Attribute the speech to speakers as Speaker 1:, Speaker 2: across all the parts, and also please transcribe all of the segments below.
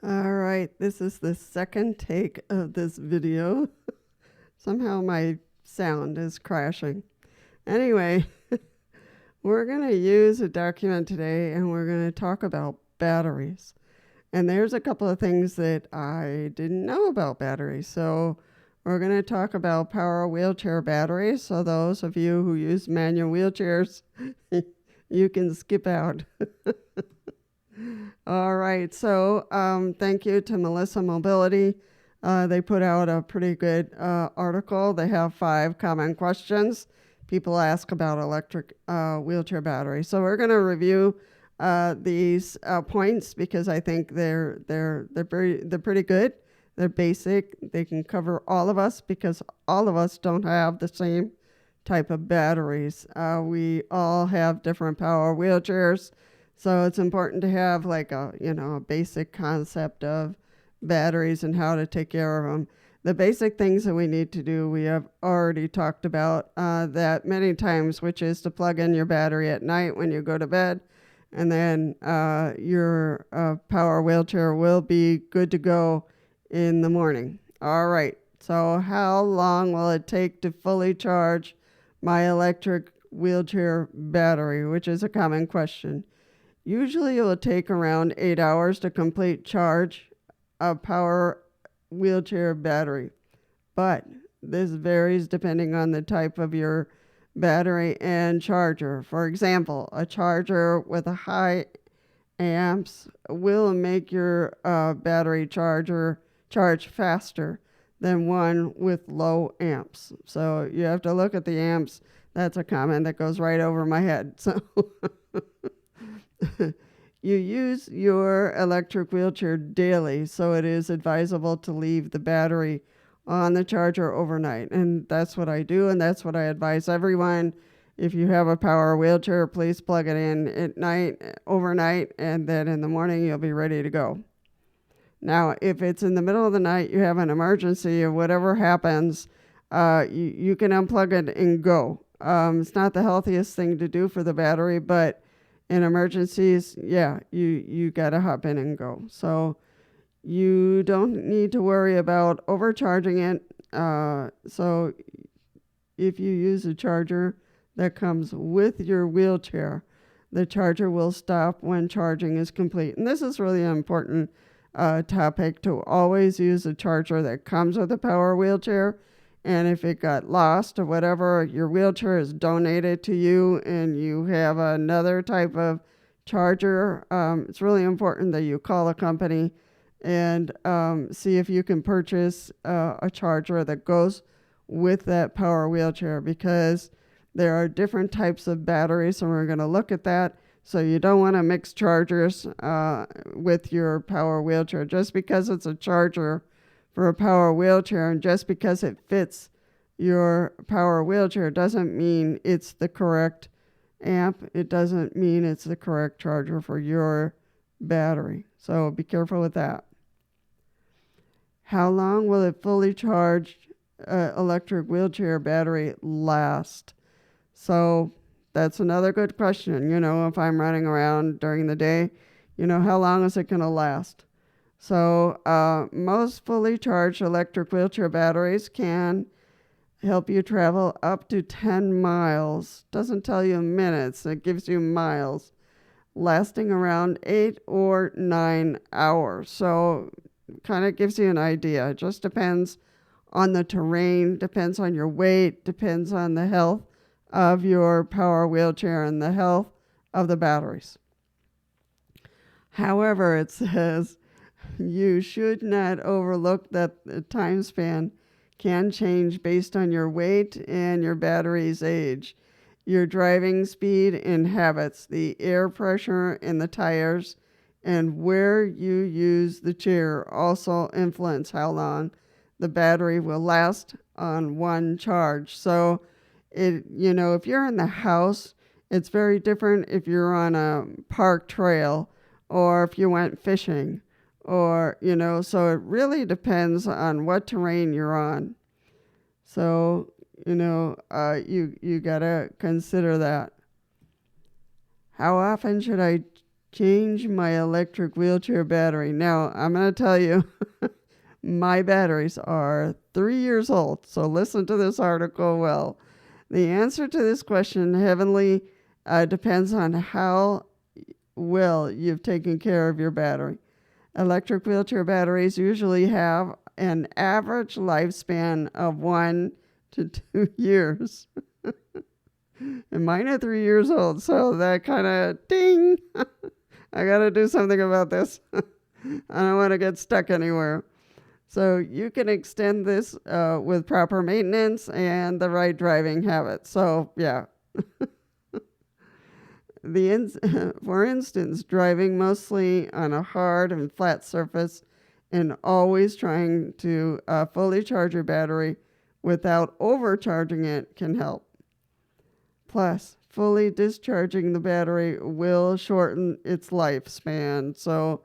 Speaker 1: All right, this is the second take of this video. Somehow my sound is crashing. Anyway, we're going to use a document today and we're going to talk about batteries. And there's a couple of things that I didn't know about batteries. So we're going to talk about power wheelchair batteries. So those of you who use manual wheelchairs, you can skip out. All right. So thank you to Melissa Mobility. They put out a pretty good article. They have 5 common questions people ask about electric wheelchair batteries. So we're going to review these points because I think they're pretty good. They're basic. They can cover all of us because all of us don't have the same type of batteries. We all have different power wheelchairs. So it's important to have like a basic concept of batteries and how to take care of them. The basic things that we need to do, we have already talked about that many times, which is to plug in your battery at night when you go to bed, and then your power wheelchair will be good to go in the morning. All right, so how long will it take to fully charge my electric wheelchair battery, which is a common question. Usually it will take around 8 hours to complete charge a power wheelchair battery, but this varies depending on the type of your battery and charger. For example, a charger with a high amps will make your battery charge faster than one with low amps. So you have to look at the amps. That's a comment that goes right over my head. So you use your electric wheelchair daily, so it is advisable to leave the battery on the charger overnight. And that's what I do, and that's what I advise everyone. If you have a power wheelchair, please plug it in at night, overnight, and then in the morning you'll be ready to go. Now, if it's in the middle of the night, you have an emergency or whatever happens, you can unplug it and go. It's not the healthiest thing to do for the battery, but in emergencies, yeah, you gotta hop in and go. So you don't need to worry about overcharging it. So if you use a charger that comes with your wheelchair, the charger will stop when charging is complete. And this is really an important topic, to always use a charger that comes with a power wheelchair. And if it got lost or whatever, your wheelchair is donated to you and you have another type of charger, it's really important that you call a company and see if you can purchase a charger that goes with that power wheelchair, because there are different types of batteries, and we're going to look at that. So you don't want to mix chargers with your power wheelchair. Just because it's a charger for a power wheelchair and just because it fits your power wheelchair doesn't mean it's the correct amp. It doesn't mean it's the correct charger for your battery. So be careful with that. How long will a fully charged electric wheelchair battery last? So that's another good question. If I'm running around during the day, how long is it going to last? So most fully charged electric wheelchair batteries can help you travel up to 10 miles. Doesn't tell you minutes, it gives you miles, lasting around 8 or 9 hours. So kind of gives you an idea. It just depends on the terrain, depends on your weight, depends on the health of your power wheelchair and the health of the batteries. However, it says you should not overlook that the time span can change based on your weight and your battery's age, your driving speed and habits, the air pressure in the tires, and where you use the chair also influence how long the battery will last on one charge. So if you're in the house, it's very different if you're on a park trail or if you went fishing, or so it really depends on what terrain you're on. So you gotta consider that. How often should I Change my electric wheelchair battery. Now, I'm going to tell you, my batteries are 3 years old. So listen to this article well. The answer to this question heavily depends on how well you've taken care of your battery. Electric wheelchair batteries usually have an average lifespan of 1 to 2 years. And mine are 3 years old, so that kind of ding. I got to do something about this. I don't want to get stuck anywhere. So you can extend this with proper maintenance and the right driving habits. So yeah. For instance, driving mostly on a hard and flat surface and always trying to fully charge your battery without overcharging it can help. Plus, fully discharging the battery will shorten its lifespan, so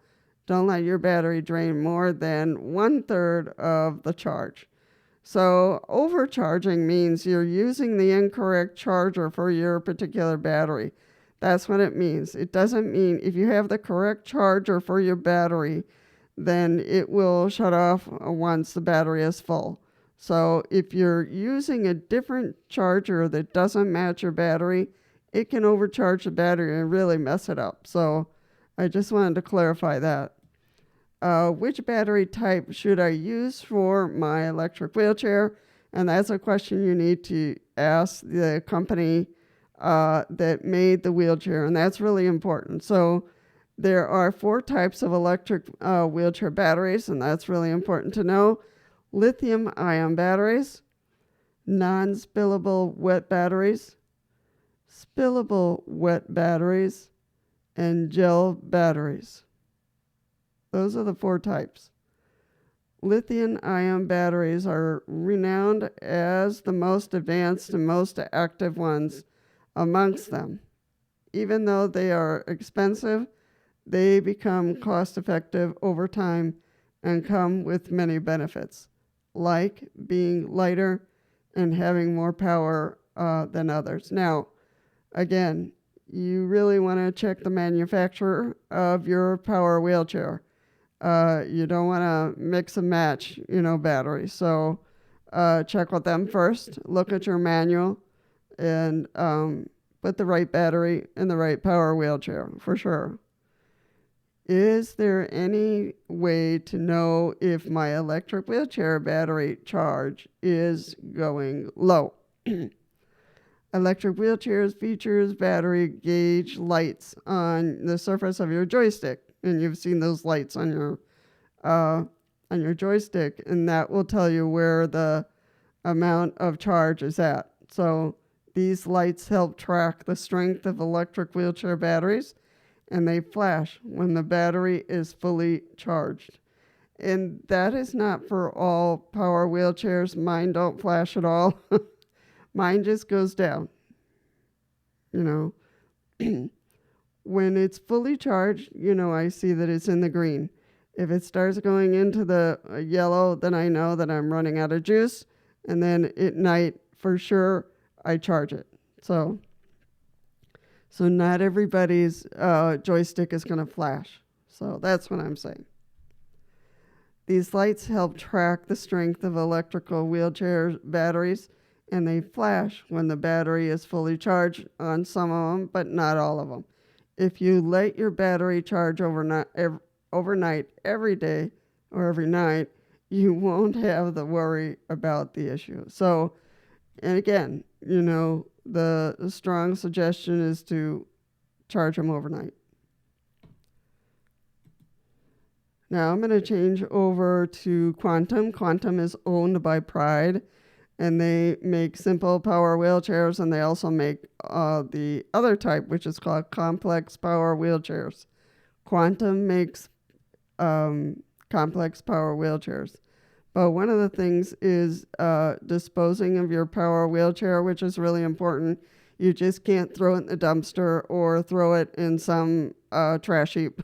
Speaker 1: don't let your battery drain more than 1/3 of the charge. So overcharging means you're using the incorrect charger for your particular battery. That's what it means. It doesn't mean if you have the correct charger for your battery, then it will shut off once the battery is full. So if you're using a different charger that doesn't match your battery, it can overcharge the battery and really mess it up. So I just wanted to clarify that. Which battery type should I use for my electric wheelchair? And that's a question you need to ask the company that made the wheelchair, and that's really important. So there are 4 types of electric wheelchair batteries, and that's really important to know. Lithium-ion batteries, non-spillable wet batteries, spillable wet batteries, and gel batteries. Those are the 4 types. Lithium-ion batteries are renowned as the most advanced and most active ones amongst them. Even though they are expensive, they become cost-effective over time and come with many benefits, like being lighter and having more power than others. Now, again, you really want to check the manufacturer of your power wheelchair. You don't want to mix and match, batteries. So check with them first. Look at your manual and put the right battery in the right power wheelchair for sure. Is there any way to know if my electric wheelchair battery charge is going low? Electric wheelchairs features battery gauge lights on the surface of your joystick, and you've seen those lights on your joystick, and that will tell you where the amount of charge is at. So these lights help track the strength of electric wheelchair batteries, and they flash when the battery is fully charged. And that is not for all power wheelchairs. Mine don't flash at all. Mine just goes down. When it's fully charged, I see that it's in the green. If it starts going into the yellow, then I know that I'm running out of juice. And then at night, for sure, I charge it. So not everybody's joystick is going to flash. So that's what I'm saying. These lights help track the strength of electrical wheelchair batteries, and they flash when the battery is fully charged on some of them, but not all of them. If you let your battery charge overnight every day or every night, you won't have the worry about the issue. So, and again, the strong suggestion is to charge them overnight. Now I'm going to change over to Quantum. Quantum is owned by Pride, and they make simple power wheelchairs, and they also make the other type, which is called complex power wheelchairs. Quantum makes complex power wheelchairs. But one of the things is disposing of your power wheelchair, which is really important. You just can't throw it in the dumpster or throw it in some trash heap.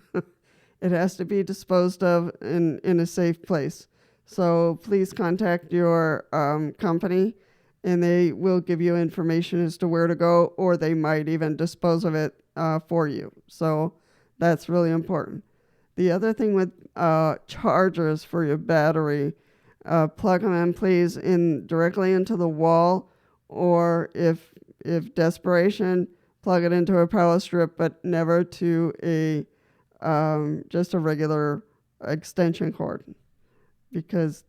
Speaker 1: It has to be disposed of in a safe place. So please contact your company, and they will give you information as to where to go, or they might even dispose of it for you. So That's really important. The other thing with chargers for your battery, plug them in, please, in directly into the wall, or if desperation, plug it into a power strip, but never to a just a regular extension cord, because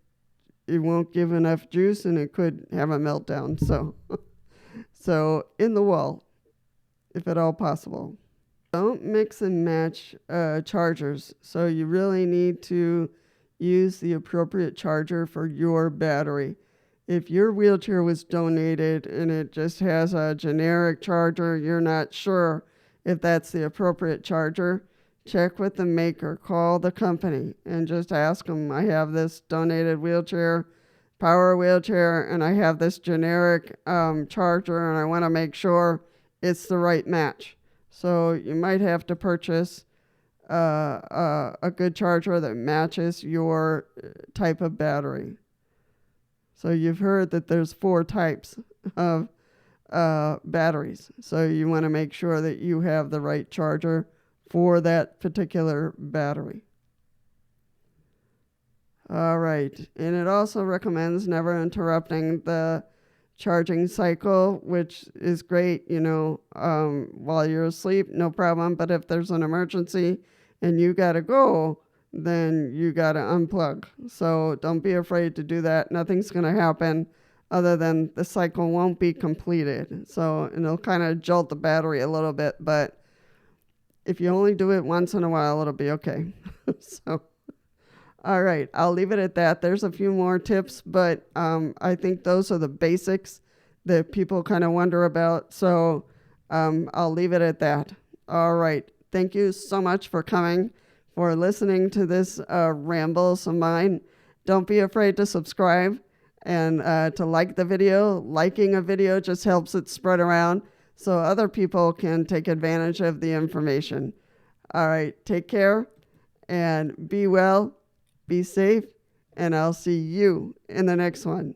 Speaker 1: it won't give enough juice and it could have a meltdown. So in the wall, if at all possible. Don't mix and match chargers. So you really need to use the appropriate charger for your battery. If your wheelchair was donated and it just has a generic charger, you're not sure if that's the appropriate charger, check with the maker, call the company, and just ask them, I have this donated wheelchair, power wheelchair, and I have this generic charger, and I want to make sure it's the right match. So you might have to purchase a good charger that matches your type of battery. So you've heard that there's 4 types of batteries. So you want to make sure that you have the right charger for that particular battery. All right. And it also recommends never interrupting the charging cycle, which is great, while you're asleep, no problem. But if there's an emergency and you got to go, then you got to unplug. So don't be afraid to do that. Nothing's going to happen other than the cycle won't be completed. So, and it'll kind of jolt the battery a little bit, but if you only do it once in a while, it'll be okay. So, all right, I'll leave it at that. There's a few more tips, but I think those are the basics that people kind of wonder about. So I'll leave it at that. All right. Thank you so much for coming, for listening to this rambles of mine. Don't be afraid to subscribe and to like the video. Liking a video just helps it spread around so other people can take advantage of the information. All right. Take care and be well. Be safe, and I'll see you in the next one.